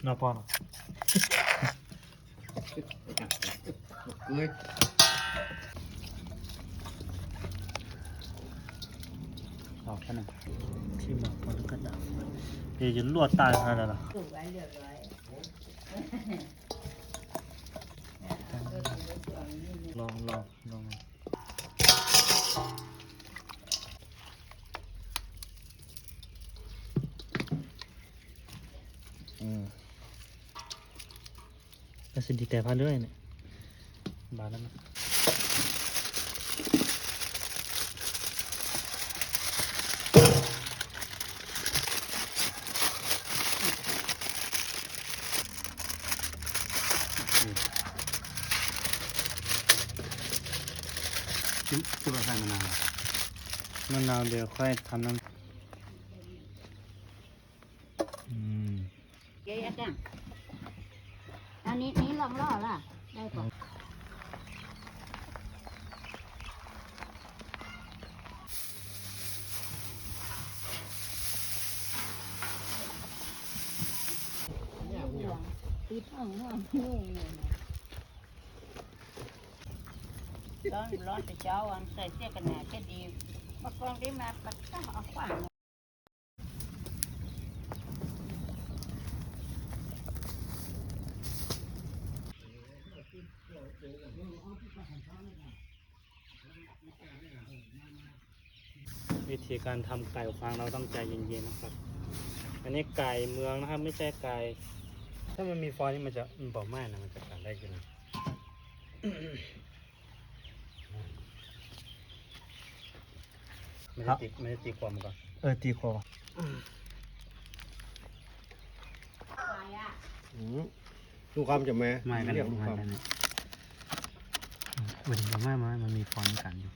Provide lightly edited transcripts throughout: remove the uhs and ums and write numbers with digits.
นอปอนเลยออกกันนะที่มาพอดูกันนะเดี๋ยวจะลวดตายอะไรล่ะลองก็สิดีแต่พาเรื่อยเนี่ยบาทนั้นนะคือว่าใส่มะนาวเดี๋ยวค่อยทำน้ำเจ๊จังอันนี้ลองล่อล่ะได้ก่อนปิดห้องนุ่งร้อนแต่เช้าอันใส่เสื้อกันแดดก็ดีมากองได้มาปัดต้องเอาขวางวิธีการทำไก่ฟางเราต้องใจเย็นๆนะครับอันนี้ไก่เมืองนะครับไม่ใช่ไก่ถ้ามันมีฟอยล์นี่มันจะบอกไม่นะมันจะการได้กินไม่ได้ตีความก่อนตีคอลูกคำจะแม่ไม่กันลูกคำวันนี้เราไม่มันมีฟอยล์กันอยู่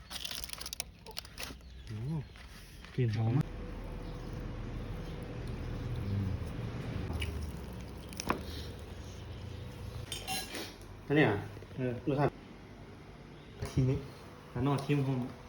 กลิ่นหอมอันนี้รสชาติทีนี้แล้วนอกชิมหอม